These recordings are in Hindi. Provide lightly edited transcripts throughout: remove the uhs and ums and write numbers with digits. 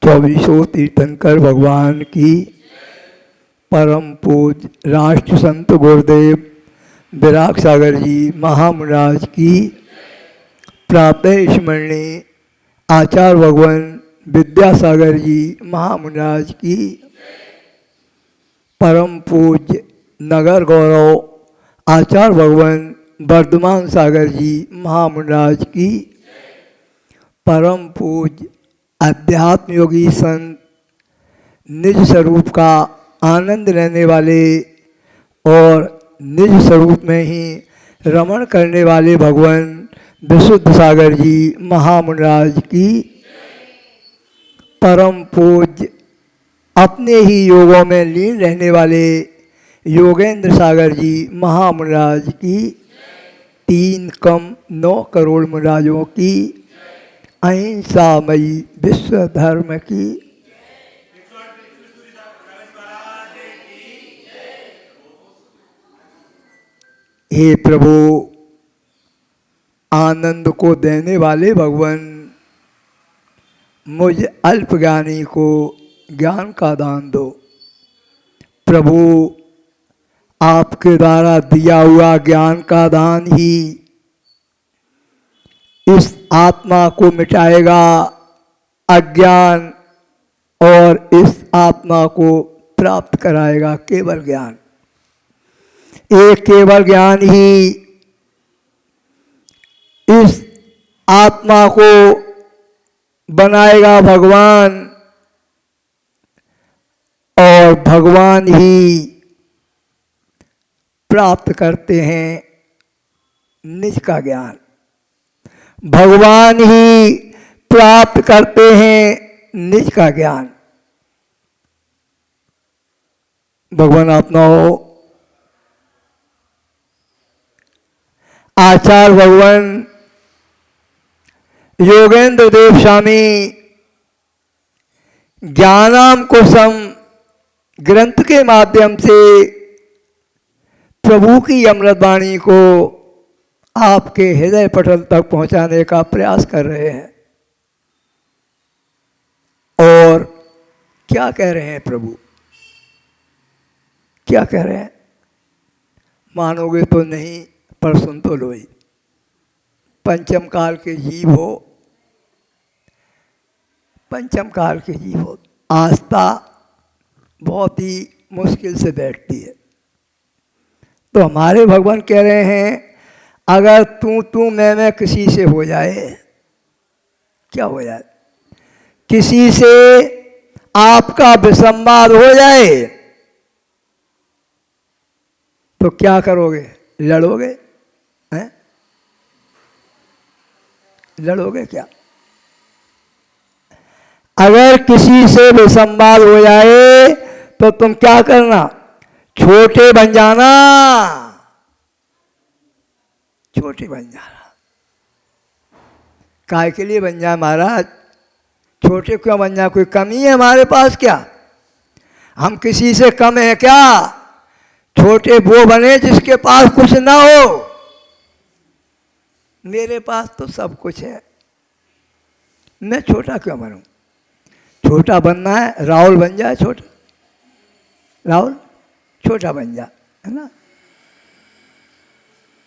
चौबीसों तीर्थंकर भगवान की, परम पूज राष्ट्र संत गुरुदेव विराग सागर जी महामुराज की, प्रातः स्मरणीय आचार्य भगवान विद्यासागर जी महामुराज की, परम पूज्य नगर गौरव आचार्य भगवान वर्धमान सागर जी महामुराज की, परम पूज्य अध्यात्म योगी संत निज स्वरूप का आनंद लेने वाले और निज स्वरूप में ही रमण करने वाले भगवान विशुद्ध सागर जी महामुराज की, परम पूज्य अपने ही योगों में लीन रहने वाले योगेंद्र सागर जी महामुराज की, 3,9 करोड़ मुराजों की, अहिंसामयी विश्व धर्म की। हे प्रभु, आनंद को देने वाले भगवान, मुझ अल्पज्ञानी को ज्ञान का दान दो। प्रभु, आपके द्वारा दिया हुआ ज्ञान का दान ही इस आत्मा को मिटाएगा अज्ञान और इस आत्मा को प्राप्त कराएगा केवल ज्ञान। एक केवल ज्ञान ही इस आत्मा को बनाएगा भगवान और भगवान ही प्राप्त करते हैं निज का ज्ञान। भगवान ही प्राप्त करते हैं निज का ज्ञान। भगवान अपना हो आचार्य भगवान योगेंद्र देव स्वामी ज्ञानाम कुसुम ग्रंथ के माध्यम से प्रभु की अमृतवाणी को आपके हृदय पटल तक पहुंचाने का प्रयास कर रहे हैं। और क्या कह रहे हैं प्रभु, क्या कह रहे हैं? मानोगे तो नहीं, पर सुन तो लो ही। पंचम काल के जीव हो, पंचम काल के जीव हो, आस्था बहुत ही मुश्किल से बैठती है। तो हमारे भगवान कह रहे हैं, अगर तू मैं किसी से हो जाए, क्या हो जाए? किसी से आपका विसंवाद हो जाए तो क्या करोगे? लड़ोगे? हैं? लड़ोगे क्या? अगर किसी से विसंवाद हो जाए तो तुम क्या करना? छोटे बन जाना, छोटे बन जाना। काय के लिए बन जाए महाराज? छोटे क्यों बन जाए? कोई कमी है हमारे पास क्या? हम किसी से कम है क्या? छोटे वो बने जिसके पास कुछ ना हो। मेरे पास तो सब कुछ है, मैं छोटा क्यों बनूं? छोटा बनना है, राहुल बन जाए छोटा, राहुल छोटा बन जा, है ना?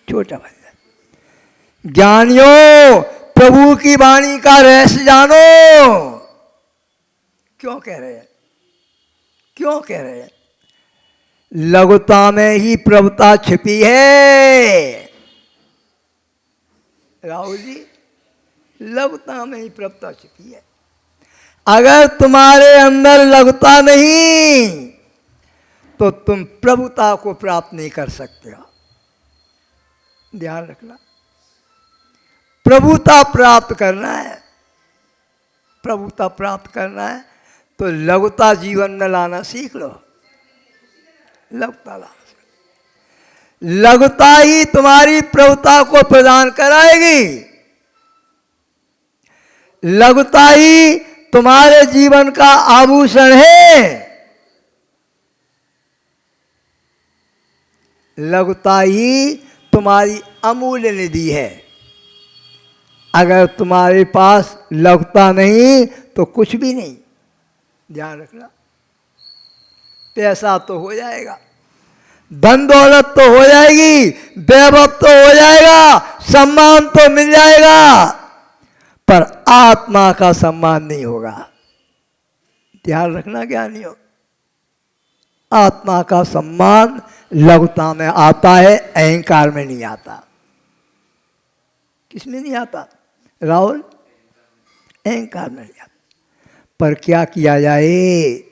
छोटा बन जा। ज्ञानियों, प्रभु की वाणी का रहस्य जानो। क्यों कह रहे हैं? क्यों कह रहे हैं? लघुता में ही प्रभुता छिपी है। राहुल जी, लघुता में ही प्रभुता छिपी है। अगर तुम्हारे अंदर लघुता नहीं तो तुम प्रभुता को प्राप्त नहीं कर सकते हो। ध्यान रखना, प्रभुता प्राप्त करना है, प्रभुता प्राप्त करना है तो लघुता जीवन में लाना सीख लो। लघुता लाना, लघुता ही तुम्हारी प्रभुता को प्रदान कराएगी। लघुता ही तुम्हारे जीवन का आभूषण है। लघुता ही तुम्हारी अमूल्य निधि है। अगर तुम्हारे पास लघुता नहीं तो कुछ भी नहीं। ध्यान रखना। पैसा तो हो जाएगा, धन दौलत तो हो जाएगी, वैभव तो हो जाएगा, सम्मान तो मिल जाएगा, पर आत्मा का सम्मान नहीं होगा। ध्यान रखना ज्ञानियों, आत्मा का सम्मान लघुता में आता है, अहंकार में नहीं आता। किसमें नहीं आता राहुल? अहंकार में नहीं आता। पर क्या किया जाए,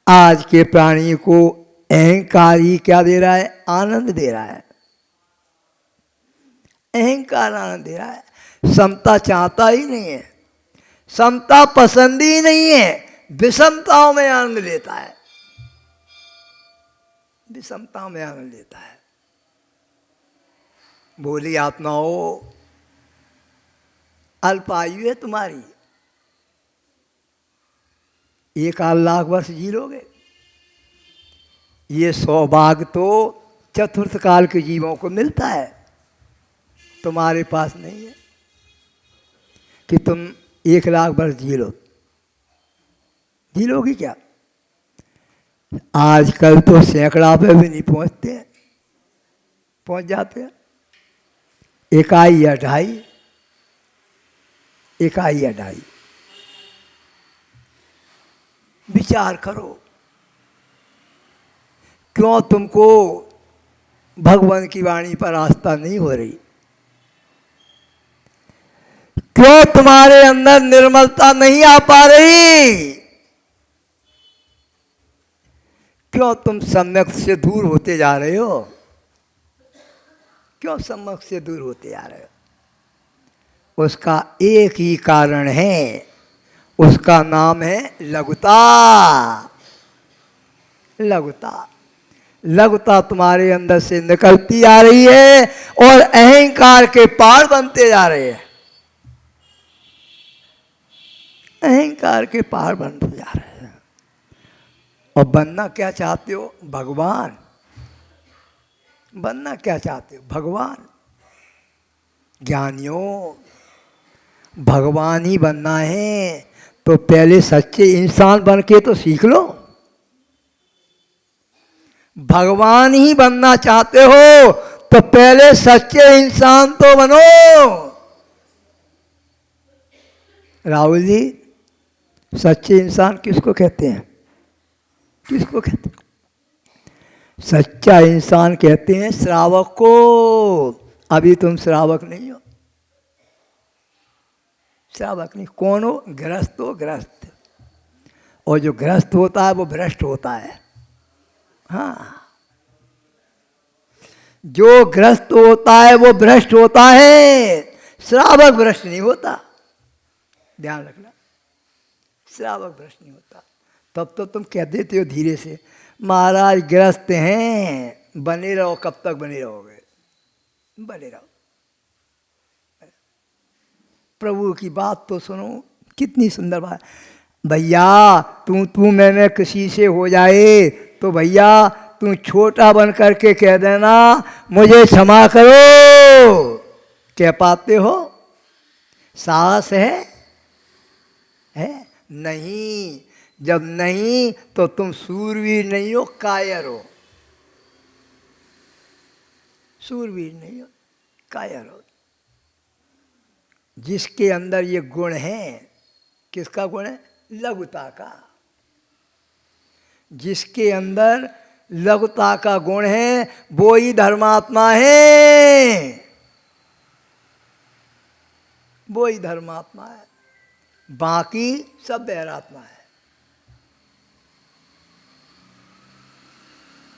आज के प्राणी को अहंकार ही क्या दे रहा है? आनंद दे रहा है। अहंकार आनंद दे रहा है, समता चाहता ही नहीं है, समता पसंद ही नहीं है, विषमताओं में आनंद लेता है, विषमताओं में आनंद लेता है। बोली आत्माओं, अल्पायु है तुम्हारी, 1,00,000 वर्ष जी लोगे। ये सौभाग्य तो चतुर्थ काल के जीवों को मिलता है, तुम्हारे पास नहीं है कि तुम 1,00,000 वर्ष जी लो। जी लोगी क्या? आजकल तो सैकड़ा पे भी नहीं पहुंचते हैं, पहुंच जाते हैं 1 या 2.5, 1 या 2.5। विचार करो, क्यों तुमको भगवान की वाणी पर आस्था नहीं हो रही? क्यों तुम्हारे अंदर निर्मलता नहीं आ पा रही? क्यों तुम सम्यक से दूर होते जा रहे हो? क्यों सम्यक से दूर होते जा रहे हो? उसका एक ही कारण है, उसका नाम है लघुता। लघुता, लघुता तुम्हारे अंदर से निकलती आ रही है और अहंकार के पार बनते जा रहे हैं, अहंकार के पार बनते जा रहे हैं। और बनना क्या चाहते हो? भगवान। बनना क्या चाहते हो? भगवान। ज्ञानियों, भगवान ही बनना है तो पहले सच्चे इंसान बन के तो सीख लो। भगवान ही बनना चाहते हो तो पहले सच्चे इंसान तो बनो। राहुल जी, सच्चे इंसान किसको कहते हैं? किसको कहते हैं? सच्चा इंसान कहते हैं श्रावक को। अभी तुम श्रावक नहीं हो, श्रावक नहीं। कौन हो? गृहस्थ हो, गृहस्थ। और जो गृहस्थ होता है वो भ्रष्ट होता है। हाँ, जो ग्रस्त होता है वो भ्रष्ट होता है, श्रावक भ्रष्ट नहीं होता। ध्यान रखना, श्रावक भ्रष्ट नहीं होता। तब तो तुम कह देते हो धीरे से, महाराज ग्रस्त हैं, बने रहो। कब तक बने रहोगे? बने रहो। प्रभु की बात तो सुनो, कितनी सुंदर बात। भैया तू मैं किसी से हो जाए तो भैया तू छोटा बन करके कह देना मुझे क्षमा करो। कह पाते हो? साहस है? नहीं। जब नहीं तो तुम सूरवीर नहीं हो, कायर हो। सूरवीर नहीं हो, कायर हो। जिसके अंदर ये गुण है, किसका गुण है? लघुता का। जिसके अंदर लघुता का गुण है वो ही धर्मात्मा है, वो ही धर्मात्मा है। बाकी सब बैरात्मा है,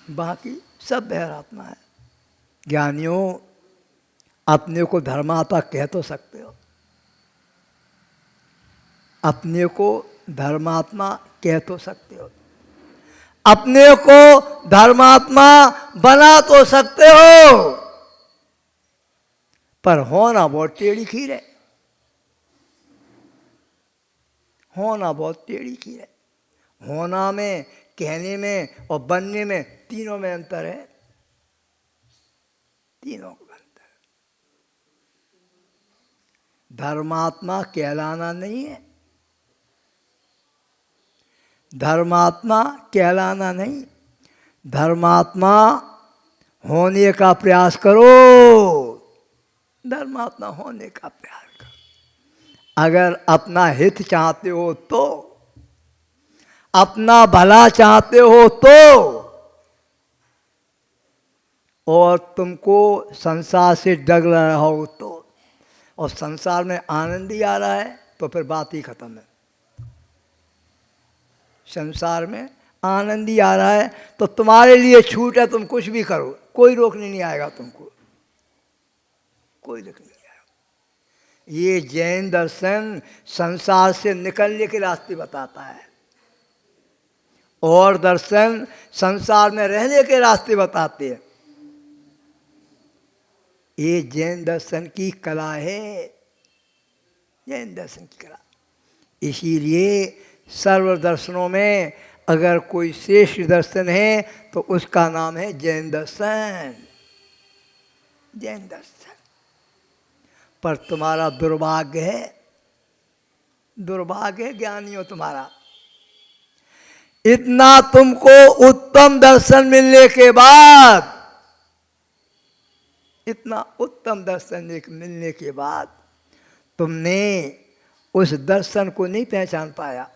बाकी सब बैरात्मा है। ज्ञानियों, अपने को धर्मात्मा कह तो सकते हो, अपने को धर्मात्मा कह तो सकते हो, अपने को धर्मात्मा बना तो सकते हो, पर होना बहुत टेढ़ी खीर है। होना बहुत टेढ़ी खीर है। होना में, कहने में और बनने में, तीनों में अंतर है। तीनों का अंतर। धर्मात्मा कहलाना नहीं है, धर्मात्मा कहलाना नहीं, धर्मात्मा होने का प्रयास करो। धर्मात्मा होने का प्रयास करो। अगर अपना हित चाहते हो तो, अपना भला चाहते हो तो, और तुमको संसार से डर रहा हो तो, और संसार में आनंद ही आ रहा है तो फिर बात ही खत्म है। संसार में आनंद ही आ रहा है तो तुम्हारे लिए छूट है, तुम कुछ भी करो, कोई रोकने नहीं आएगा तुमको, कोई रोकने नहीं आएगा। ये जैन दर्शन संसार से निकलने के रास्ते बताता है, और दर्शन संसार में रहने के रास्ते बताते हैं। ये जैन दर्शन की कला है, जैन दर्शन की कला। इसीलिए सर्व दर्शनों में अगर कोई श्रेष्ठ दर्शन है तो उसका नाम है जैन दर्शन, जैन दर्शन। पर तुम्हारा दुर्भाग्य है, दुर्भाग्य है ज्ञानियों तुम्हारा, इतना तुमको उत्तम दर्शन मिलने के बाद, इतना उत्तम दर्शन मिलने के बाद तुमने उस दर्शन को नहीं पहचान पाया,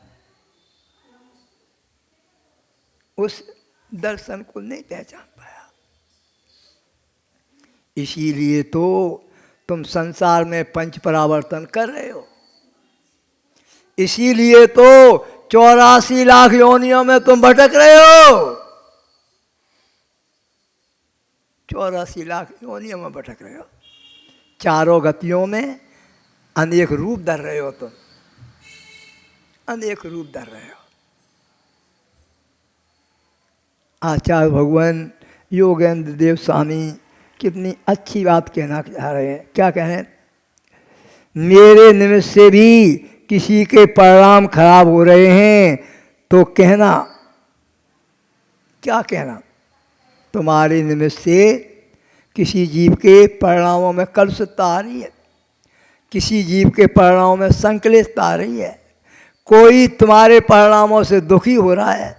उस दर्शन को नहीं पहचान पाया। इसीलिए तो तुम संसार में पंच परावर्तन कर रहे हो, इसीलिए तो 84 लाख योनियों में तुम भटक रहे हो, 84 लाख योनियों में भटक रहे हो। चारों गतियों में अनेक रूप धर रहे हो तुम, अनेक रूप धर रहे हो। आचार्य भगवान योगेंद्र देव स्वामी कितनी अच्छी बात कहना चाह रहे हैं। क्या कह रहे हैं? मेरे निमित्त से भी किसी के परिणाम खराब हो रहे हैं तो कहना, क्या कहना? तुम्हारे निमित्त से किसी जीव के परिणामों में कलुषता आ रही है, किसी जीव के परिणामों में संकलितता आ रही है, कोई तुम्हारे परिणामों से दुखी हो रहा है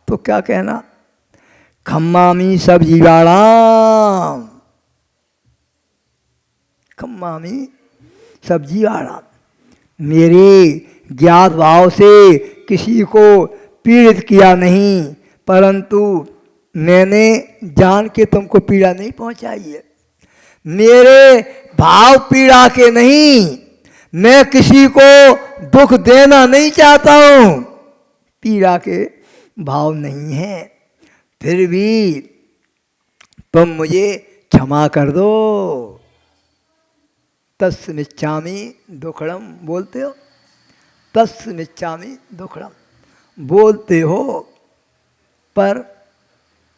तो क्या कहना? खम्मामी सब जीवाणाम, खम्मामी सब जीवाणाम। मेरे ज्ञात भाव से किसी को पीड़ित किया नहीं, परंतु मैंने जान के तुमको पीड़ा नहीं पहुंचाई है। मेरे भाव पीड़ा के नहीं, मैं किसी को दुख देना नहीं चाहता हूँ, पीड़ा के भाव नहीं है। फिर भी तुम मुझे क्षमा कर दो। तस्मिच्छामि दुक्कड़म बोलते हो, तस्मिच्छामि दुक्कड़म बोलते हो पर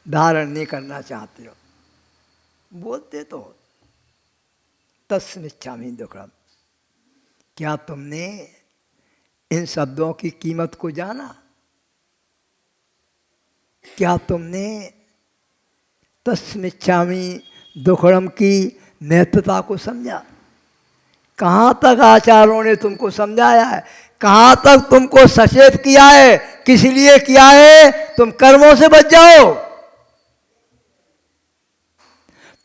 धारण नहीं करना चाहते हो, बोलते तो हो। तस्मिच्छामि दुक्कड़म। क्या तुमने इन शब्दों की कीमत को जाना? क्या तुमने तस्मिच्छामि दुक्कड़म की महत्वता को समझा? कहाँ तक आचार्यों ने तुमको समझाया है, कहाँ तक तुमको सचेत किया है? किस लिए किया है? तुम कर्मों से बच जाओ,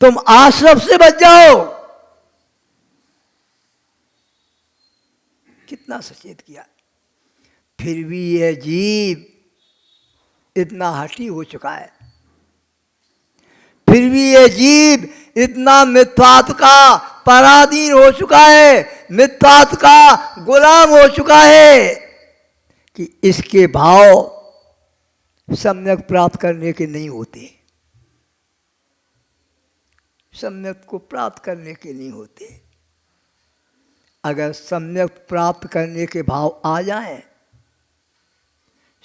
तुम आश्रम से बच जाओ। कितना सचेत किया, फिर भी यह जीव इतना हठी हो चुका है, फिर भी यह जीव इतना मिथ्यात्व का पराधीन हो चुका है, मिथ्यात्व का गुलाम हो चुका है कि इसके भाव सम्यक प्राप्त करने के नहीं होते, सम्यक को प्राप्त करने के नहीं होते। अगर सम्यक प्राप्त करने के भाव आ जाएं,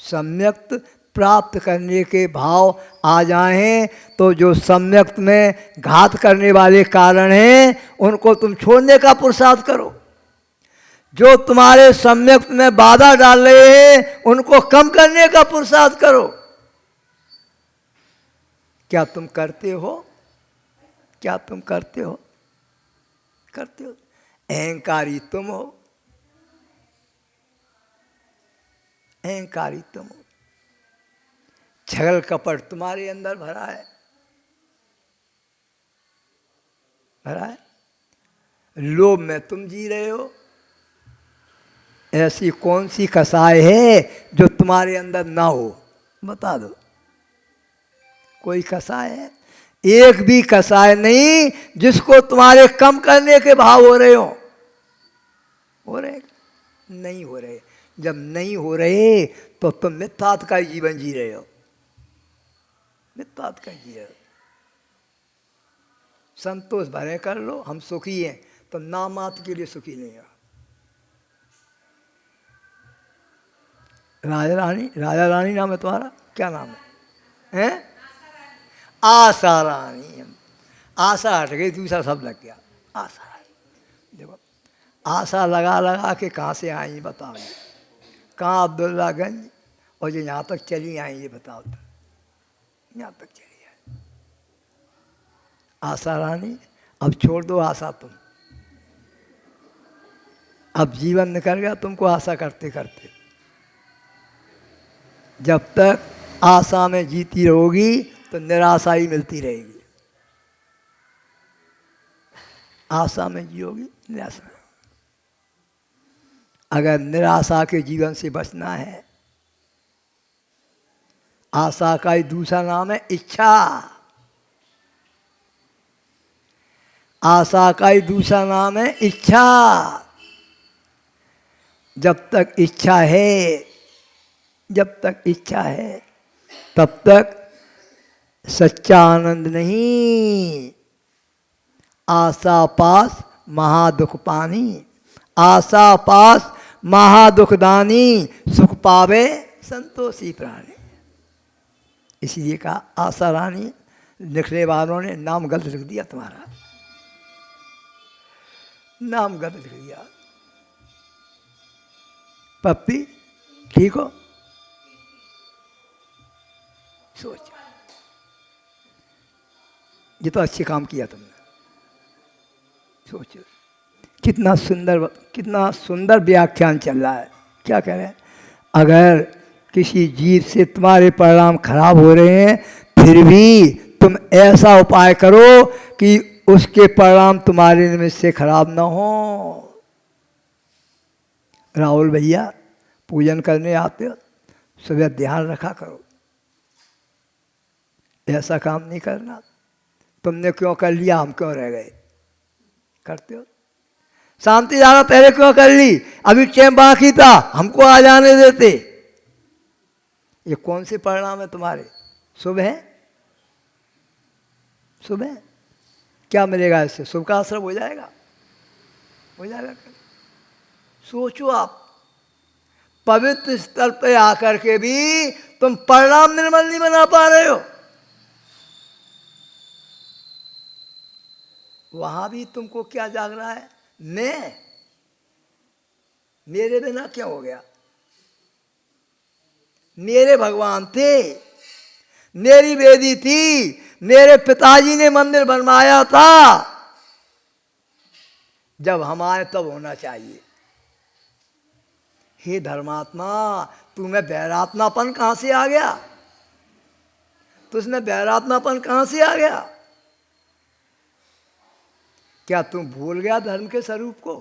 सम्यक प्राप्त करने के भाव आ जाएं, तो जो सम्यक में घात करने वाले कारण हैं उनको तुम छोड़ने का पुरुषार्थ करो, जो तुम्हारे सम्यक में बाधा डाल रहे हैं उनको कम करने का पुरुषार्थ करो। क्या तुम करते हो? क्या तुम करते हो? करते हो? अहंकारी तुम हो, अहंकारी तुम हो। छल कपट तुम्हारे अंदर भरा है, भरा है। लोभ में तुम जी रहे हो। ऐसी कौन सी कसाय है जो तुम्हारे अंदर ना हो, बता दो। कोई कसाय है? एक भी कसाय नहीं जिसको तुम्हारे कम करने के भाव हो रहे हो रहे? नहीं हो रहे। जब नहीं हो रहे तो तुम मिथ्यात्व का जीवन जी रहे हो, मिथ्यात्व का जी रहे हो। संतोष भरे कर लो, हम सुखी हैं, तो नाम मात्र के लिए सुखी नहीं हो। राजा रानी, राजा रानी नाम है तुम्हारा, क्या नाम है? हैं? आशा रानी। आशा हट गई, दूसरा शब्द लग गया, आशा रानी। देखो, आशा लगा लगा के कहाँ से आई बताओ ये? कहाँ अब्दुल्लागंज और जो यहाँ तक चली आई ये बताओ तो, यहाँ तक चली आई आशा रानी। अब छोड़ दो आशा तुम, अब जीवन निकल गया तुमको आशा करते करते। जब तक आशा में जीती रहोगी तो निराशा ही मिलती रहेगी। आशा में जियोगी, निराशा। अगर निराशा के जीवन से बचना है, आशा का ही दूसरा नाम है इच्छा। आशा का ही दूसरा नाम है इच्छा। जब तक इच्छा है, जब तक इच्छा है, तब तक सच्चा आनंद नहीं। आशा पास महादुख पानी, आशा पास महादुखदानी, सुख पावे संतोषी प्राणी। इसलिए कहा आशा रानी। लिखने वालों ने नाम गलत लिख दिया, तुम्हारा नाम गलत लिख दिया। पप्पी ठीक हो? सोच, ये तो अच्छे काम किया तुमने। सोचो कितना सुंदर व्याख्यान चल रहा है। क्या कह रहे हैं? अगर किसी जीव से तुम्हारे परिणाम खराब हो रहे हैं, फिर भी तुम ऐसा उपाय करो कि उसके परिणाम तुम्हारे निमित्त से खराब ना हो। राहुल भैया पूजन करने आते हो, सुबह ध्यान रखा करो, ऐसा काम नहीं करना। तुमने क्यों कर लिया, हम क्यों रह गए? करते हो। शांति धारा पहले क्यों कर ली, अभी टाइम बाकी था, हमको आ जाने देते। ये कौन से परिणाम है तुम्हारे? शुभ है? शुभ है? क्या मिलेगा इससे? शुभ का आश्रम हो जाएगा, हो जाएगा। सोचो आप, पवित्र स्थल पे आकर के भी तुम परिणाम निर्मल नहीं बना पा रहे हो। वहां भी तुमको क्या जाग रहा है? मेरे बिना क्या हो गया? मेरे भगवान थे, मेरी वेदी थी, मेरे पिताजी ने मंदिर बनवाया था। जब हम आए तब होना चाहिए। हे धर्मात्मा, तुम्हें वैरात्मापन कहां से आ गया? तुझमें वैरात्मापन कहां से आ गया? क्या तुम भूल गया धर्म के स्वरूप को?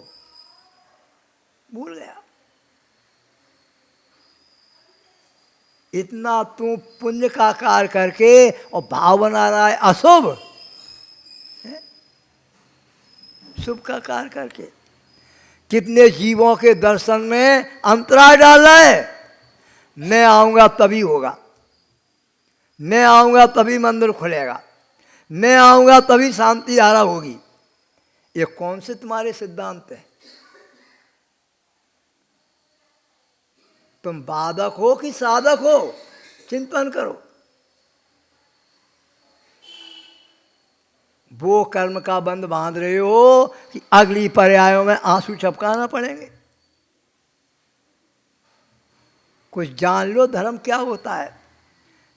भूल गया। इतना तू पुण्य का कार्य करके और भाव बना रहा है अशुभ, शुभ का कार्य करके कितने जीवों के दर्शन में अंतराय डाला है। मैं आऊंगा तभी होगा, मैं आऊंगा तभी मंदिर खुलेगा, मैं आऊंगा तभी शांति धारा होगी। ये कौन से तुम्हारे सिद्धांत है? तुम बाधक हो कि साधक हो? चिंतन करो। वो कर्म का बंध बांध रहे हो कि अगली पर्यायों में आंसू छपकाना पड़ेंगे। कुछ जान लो धर्म क्या होता है।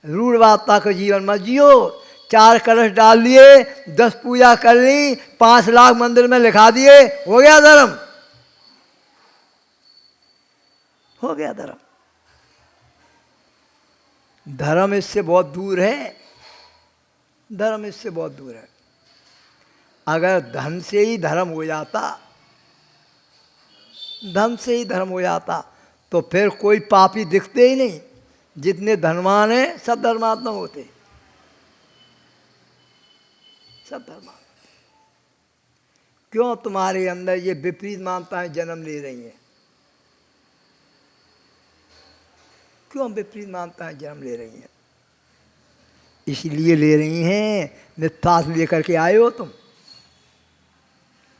रूढ़वादिता का जीवन मत जियो। 4 कलश डाल दिए, 10 पूजा कर ली, 5 लाख मंदिर में लिखा दिए, हो गया धर्म, हो गया धर्म। धर्म इससे बहुत दूर है, धर्म इससे बहुत दूर है। अगर धन से ही धर्म हो जाता, धन से ही धर्म हो जाता, तो फिर कोई पापी दिखते ही नहीं। जितने धनवान हैं सब धर्मात्मा होते, सब धर्मात्मा। क्यों तुम्हारे अंदर ये विपरीत मानताएं जन्म ले रही हैं? क्यों विपरीत मानताएं जन्म ले रही हैं? इसलिए ले रही हैं, मिथ्यात्व लेकर के आए हो तुम,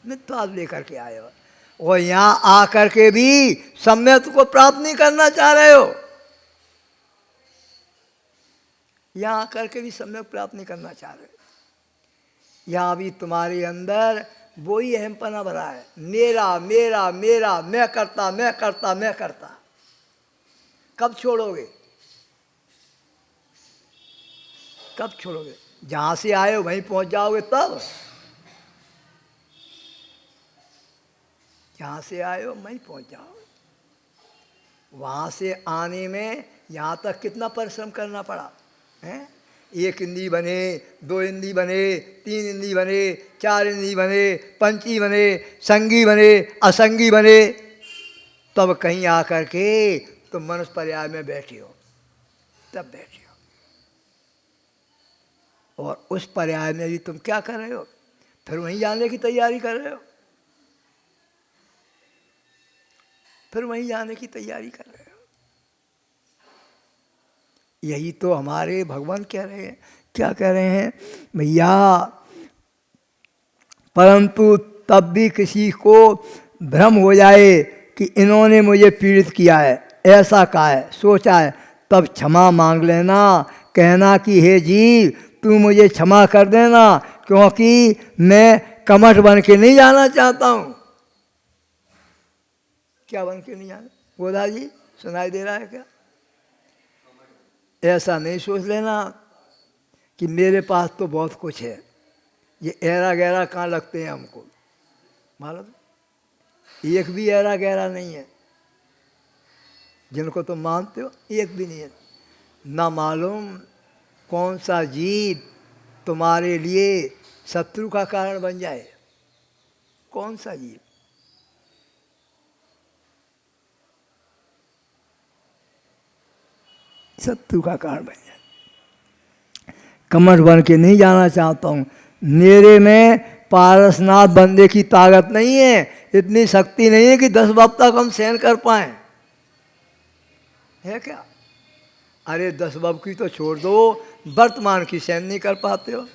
मिथ्यात्व लेकर के आए हो, और यहाँ आकर के भी सम्यक को प्राप्त नहीं करना चाह रहे हो। यहाँ आकर के भी सम्यक प्राप्त नहीं करना चाह रहे हो। यहाँ भी तुम्हारे अंदर वही अहमपना भरा है, मेरा मेरा मेरा, मैं करता मैं करता मैं करता। कब छोड़ोगे? कब छोड़ोगे? जहाँ से आए हो वहीं पहुँच जाओगे तब। जहाँ से आए हो वहीं पहुँच जाओगे। वहाँ से आने में यहाँ तक कितना परिश्रम करना पड़ा है? एक इंद्री बने, दो इंद्री बने, तीन इंद्री बने, चार इंद्री बने, पंची बने, संगी बने, असंगी बने, तब कहीं आकर के तुम मनुष्य पर्याय में बैठे हो, तब बैठे हो। और उस पर्याय में भी तुम क्या कर रहे हो? फिर वहीं जाने की तैयारी कर रहे हो, फिर वहीं जाने की तैयारी कर रहे हो। यही तो हमारे भगवान कह रहे हैं। क्या कह रहे हैं भैया? परंतु तब भी किसी को भ्रम हो जाए कि इन्होंने मुझे पीड़ित किया है, ऐसा कहा है, सोचा है, तब क्षमा मांग लेना। कहना कि हे जीव, तू मुझे क्षमा कर देना, क्योंकि मैं कमठ बन के नहीं जाना चाहता हूँ। क्या बन के नहीं जाना? गोदा जी सुनाई दे रहा है क्या? ऐसा नहीं सोच लेना कि मेरे पास तो बहुत कुछ है, ये ऐरा गहरा कहाँ लगते हैं हमको, मालूम? एक भी ऐरा गहरा नहीं है जिनको तुम मानते हो, एक भी नहीं है। ना मालूम कौन सा जीव तुम्हारे लिए शत्रु का कारण बन जाए, कौन सा जीव। शत्रु का कारण बन जाए। कमर बन के नहीं जाना चाहता हूँ। मेरे में पारसनाथ बंदे की ताकत नहीं है, इतनी शक्ति नहीं है कि 10 बाप तक हम सहन कर पाए, है क्या? अरे 10 बाप की तो छोड़ दो, वर्तमान की सहन नहीं कर पाते हो।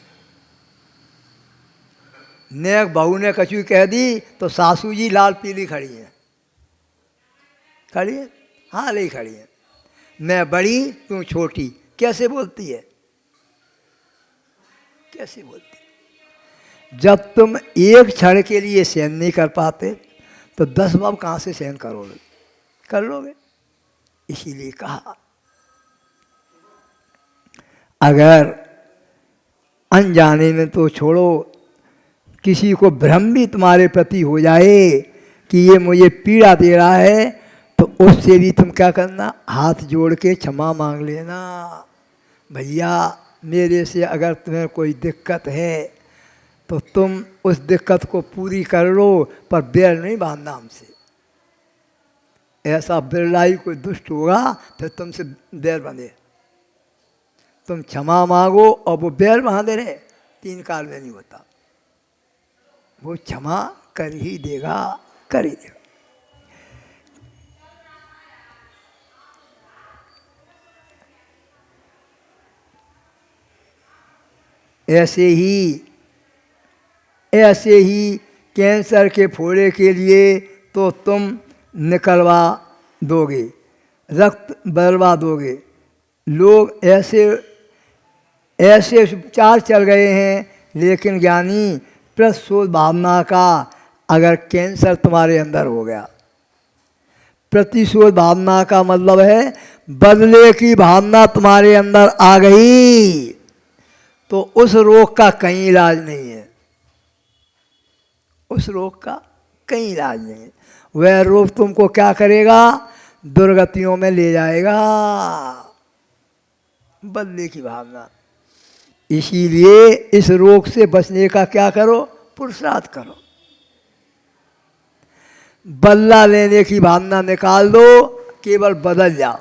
ने बहू ने कछु कह दी तो सासू जी लाल पीली खड़ी है, खड़ी है, हाँ नहीं खड़ी है। मैं बड़ी तू छोटी, कैसे बोलती है, कैसे बोलती है? जब तुम एक क्षण के लिए सहन नहीं कर पाते तो 10 बाप कहाँ से सहन करोगे, कर लोगे? इसीलिए कहा अगर अनजाने में तो छोड़ो, किसी को भ्रम भी तुम्हारे प्रति हो जाए कि ये मुझे पीड़ा दे रहा है, तो उससे भी तुम क्या करना? हाथ जोड़ के क्षमा मांग लेना। भैया मेरे से अगर तुम्हें कोई दिक्कत है तो तुम उस दिक्कत को पूरी कर लो, पर बैर नहीं बांधना हमसे। ऐसा बिरला ही कोई दुष्ट होगा फिर तुमसे बैर बंधे। तुम क्षमा मांगो और वो बैर बांधे रहे, 3 काल में नहीं होता। वो क्षमा कर ही देगा, कर ही देगा। ऐसे ही कैंसर के फोड़े के लिए तो तुम निकलवा दोगे, रक्त बदलवा दोगे। लोग ऐसे ऐसे उपचार चल गए हैं, लेकिन ज्ञानी प्रतिशोध भावना का अगर कैंसर तुम्हारे अंदर हो गया, प्रतिशोध भावना का मतलब है बदले की भावना तुम्हारे अंदर आ गई, तो उस रोग का कहीं इलाज नहीं है, उस रोग का कहीं इलाज नहीं है। वह रोग तुमको क्या करेगा? दुर्गतियों में ले जाएगा। बदले की भावना। इसीलिए इस रोग से बचने का क्या करो, पुरुषार्थ करो। बदला लेने की भावना निकाल दो, केवल बदल जाओ।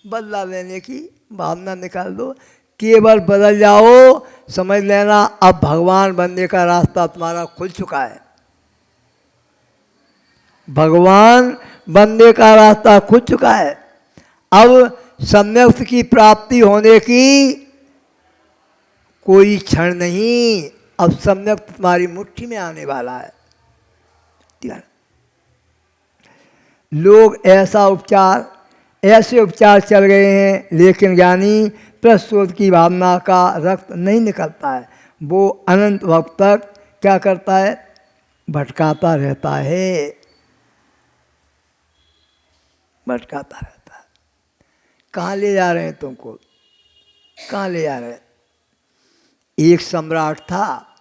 बदला लेने की भावना निकाल दो, केवल बदल जाओ। समझ लेना अब भगवान बनने का रास्ता तुम्हारा खुल चुका है। भगवान बनने का रास्ता खुल चुका है। अब सम्यक की प्राप्ति होने की कोई क्षण नहीं। अब सम्यक तुम्हारी मुट्ठी में आने वाला है। लोग ऐसे उपचार चल गए हैं, लेकिन ज्ञानी प्रस्तुत की भावना का रक्त नहीं निकलता है। वो अनंत वक्त तक क्या करता है, भटकाता रहता है, भटकाता रहता है। कहाँ ले जा रहे हैं तुमको, कहाँ ले जा रहे हैं? एक सम्राट था,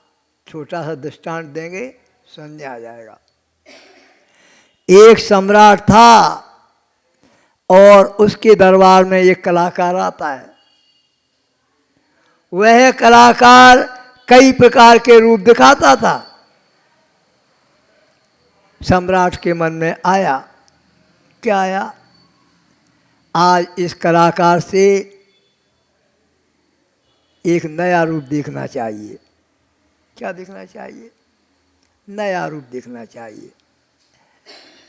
छोटा सा दृष्टांत देंगे, समझ आ जाएगा। एक सम्राट था और उसके दरबार में एक कलाकार आता है। वह कलाकार कई प्रकार के रूप दिखाता था। सम्राट के मन में आया, क्या आया, आज इस कलाकार से एक नया रूप देखना चाहिए। क्या देखना चाहिए, नया रूप देखना चाहिए।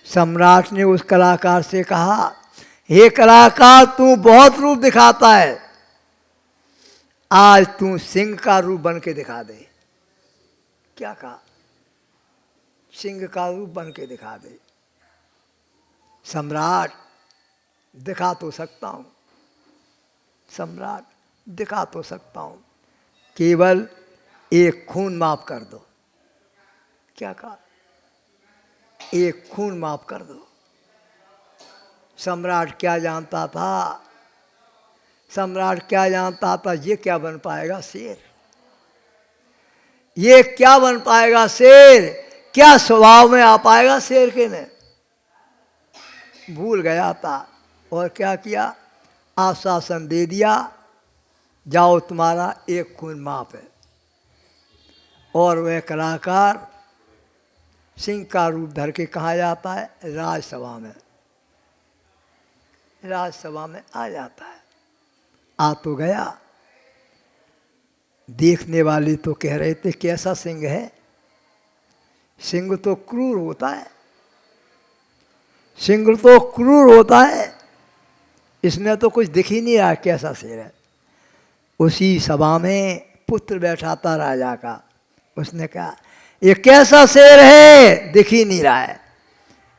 सम्राट ने उस कलाकार से कहा, हे कलाकार, तू बहुत रूप दिखाता है, आज तू सिंह का रूप बन के दिखा दे। क्या कहा, सिंह का रूप बन के दिखा दे। सम्राट, दिखा तो सकता हूँ, सम्राट दिखा तो सकता हूँ, केवल एक खून माफ कर दो। क्या कहा, एक खून माफ कर दो। सम्राट क्या जानता था, सम्राट क्या जानता था, ये क्या बन पाएगा शेर, ये क्या बन पाएगा शेर, क्या स्वभाव में आ पाएगा शेर के ने। भूल गया था और क्या किया, आश्वासन दे दिया, जाओ तुम्हारा एक खून माफ है। और वह कलाकार सिंह का रूप धर के कहा जाता है, राजसभा में, राजसभा में आ जाता है। आ तो गया, देखने वाले तो कह रहे थे कैसा सिंह है, सिंह तो क्रूर होता है, सिंह तो क्रूर होता है, इसमें तो कुछ दिख ही नहीं रहा कैसा शेर है। उसी सभा में पुत्र बैठा था राजा का, उसने कहा ये कैसा शेर है, दिख ही नहीं रहा है।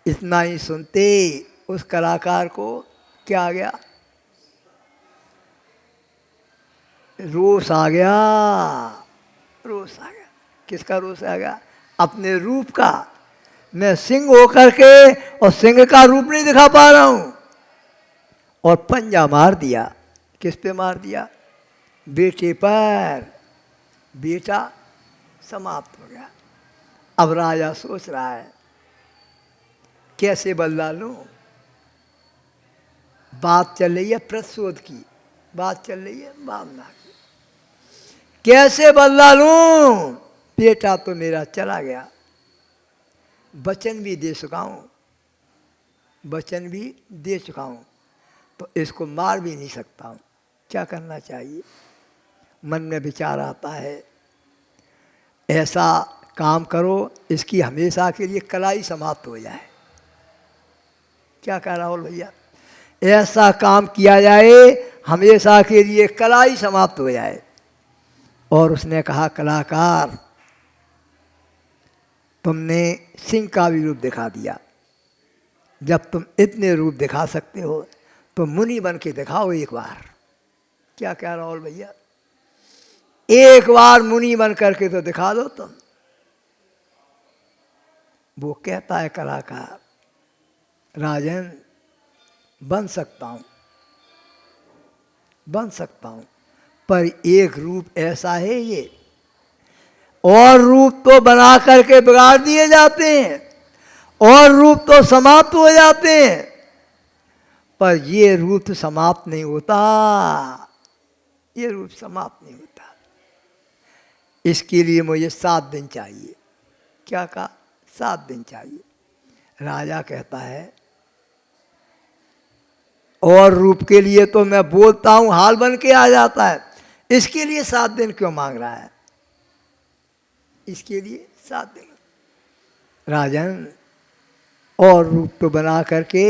इतना ही सुनते उस कलाकार को क्या आ गया, रोष आ गया, रोष आ गया। किसका रोष आ गया, अपने रूप का। मैं सिंह होकर के और सिंह का रूप नहीं दिखा पा रहा हूं, और पंजा मार दिया। किस पे मार दिया, बेटे पर। बेटा समाप्त हो गया। अब राजा सोच रहा है कैसे बदला लूं। बात चल रही है प्रतिशोध की, बात चल रही है भावना की, कैसे बदला लूं। बेटा तो मेरा चला गया, वचन भी दे चुका हूं, वचन भी दे चुका हूं, तो इसको मार भी नहीं सकता हूं। क्या करना चाहिए, मन में विचार आता है, ऐसा काम करो इसकी हमेशा के लिए कलाई समाप्त हो जाए। क्या कह राहुल भैया, ऐसा काम किया जाए हमेशा के लिए कलाई समाप्त हो जाए। और उसने कहा, कलाकार तुमने सिंह का भी रूप दिखा दिया, जब तुम इतने रूप दिखा सकते हो तो मुनि बन के दिखाओ एक बार। क्या कह राहुल भैया, एक बार मुनि बन करके तो दिखा दो तुम। वो कहता है कलाकार, राजन बन सकता हूं, बन सकता हूं, पर एक रूप ऐसा है ये, और रूप तो बना करके बिगाड़ दिए जाते हैं, और रूप तो समाप्त हो जाते हैं, पर ये रूप समाप्त नहीं होता, ये रूप समाप्त नहीं होता। इसके लिए मुझे 7 दिन चाहिए। क्या कहा? 7 दिन चाहिए। राजा कहता है और रूप के लिए तो मैं बोलता हूं हाल बन के आ जाता है, इसके लिए 7 दिन क्यों मांग रहा है? इसके लिए 7 दिन। राजन, और रूप तो बना करके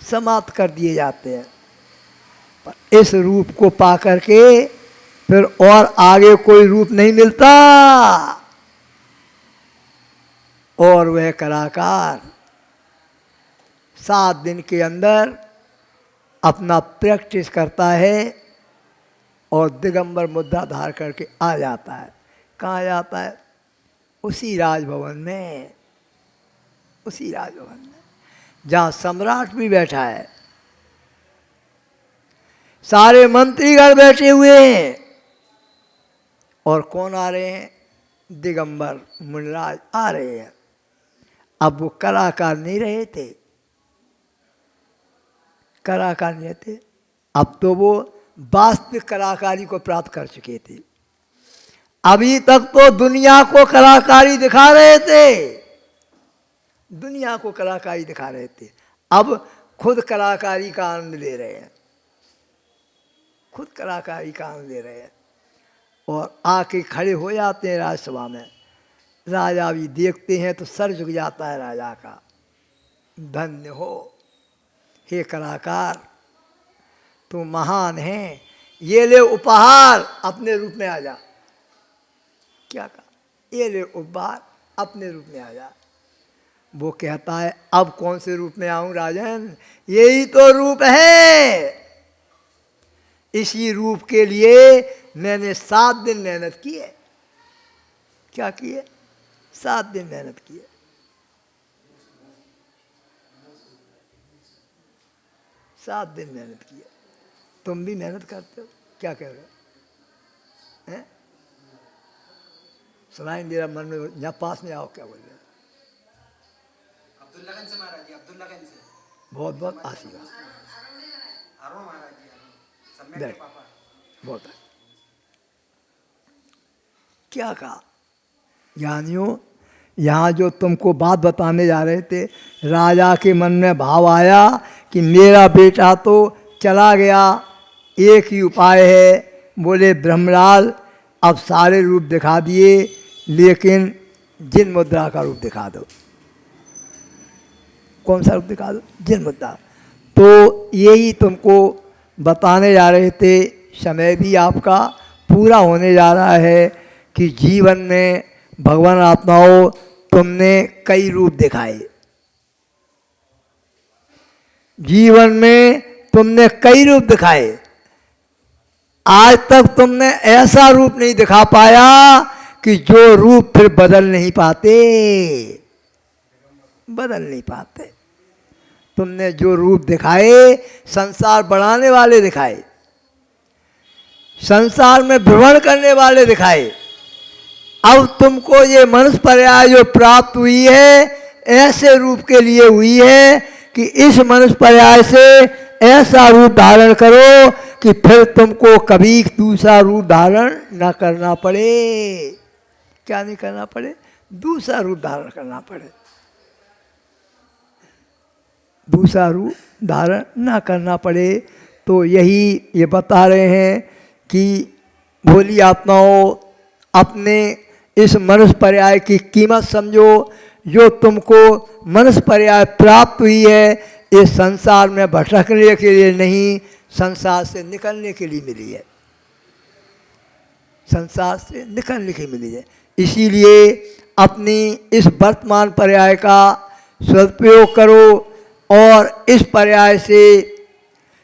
समाप्त कर दिए जाते हैं, पर इस रूप को पा करके फिर और आगे कोई रूप नहीं मिलता। और वह कलाकार 7 दिन के अंदर अपना प्रैक्टिस करता है और दिगंबर मुद्रा धार करके आ जाता है। कहाँ जाता है? उसी राजभवन में, उसी राजभवन में जहाँ सम्राट भी बैठा है, सारे मंत्रीगण बैठे हुए हैं। और कौन आ रहे हैं? दिगंबर मुनिराज आ रहे हैं। अब वो कलाकार नहीं रहे थे, कलाकार नहीं थे, अब तो वो वास्तविक कलाकारी को प्राप्त कर चुके थे। अभी तक तो दुनिया को कलाकारी दिखा रहे थे, दुनिया को कलाकारी दिखा रहे थे, अब खुद कलाकारी का आनंद ले रहे हैं, खुद कलाकारी का आनंद ले रहे हैं। और आके खड़े हो जाते हैं राजसभा में। राजा भी देखते हैं तो सर झुक जाता है राजा का। धन्य हो हे कलाकार, तू महान है, ये ले उपहार, अपने रूप में आ जा। क्या कहा? ये ले उपहार, अपने रूप में आ जा। वो कहता है अब कौन से रूप में आऊं राजन, यही तो रूप है। इसी रूप के लिए मैंने 7 दिन मेहनत की है। क्या की है? 7 दिन मेहनत की है। सात दिन मेहनत की है। तुम भी मेहनत करते हो? क्या कह रहे हो? सुनाई मेरा मन में, यहाँ पास में आओ। क्या बोल रहे हो? अब्दुल्ला गंज से महाराज जी, अब्दुल्ला गंज से। बहुत बहुत आशीर्वाद। अरुण महाराज जी, सम्यक बैठ, के पापा। बहुत है। क्या कहा ज्ञानियों? यहाँ जो तुमको बात बताने जा रहे थे, राजा के मन में भाव आया कि मेरा बेटा तो चला गया, एक ही उपाय है। बोले ब्रह्मलाल अब सारे रूप दिखा दिए, लेकिन जिन मुद्रा का रूप दिखा दो। कौन सा रूप दिखा दो? जिन मुद्रा। तो यही तुमको बताने जा रहे थे। समय भी आपका पूरा होने जा रहा है कि जीवन में भगवान आत्माओं तुमने कई रूप दिखाए, जीवन में तुमने कई रूप दिखाए। आज तक तुमने ऐसा रूप नहीं दिखा पाया कि जो रूप फिर बदल नहीं पाते, बदल नहीं पाते। तुमने जो रूप दिखाए संसार बढ़ाने वाले दिखाए, संसार में भ्रमण करने वाले दिखाए। अब तुमको ये मनुष्य पर्याय जो प्राप्त हुई है, ऐसे रूप के लिए हुई है कि इस मनुष्य पर्याय से ऐसा रूप धारण करो कि फिर तुमको कभी दूसरा रूप धारण न करना पड़े। क्या नहीं करना पड़े? दूसरा रूप धारण करना पड़े, दूसरा रूप धारण न करना पड़े। तो यही ये बता रहे हैं कि भोली आत्माओं अपने इस मनुष्य पर्याय की कीमत समझो। जो तुमको मनुष्य पर्याय प्राप्त हुई है, इस संसार में भटकने के लिए नहीं, संसार से निकलने के लिए मिली है, संसार से निकलने के लिए मिली है। इसीलिए अपनी इस वर्तमान पर्याय का सदुपयोग करो और इस पर्याय से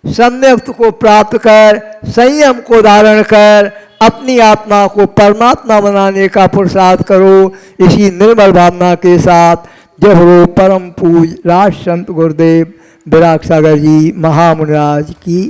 सम्यक्त को प्राप्त कर, संयम को धारण कर अपनी आत्मा को परमात्मा बनाने का पुरुषार्थ करो। इसी निर्मल भावना के साथ जय हो परम पूज राज संत गुरुदेव विराग सागर जी महामुनिराज की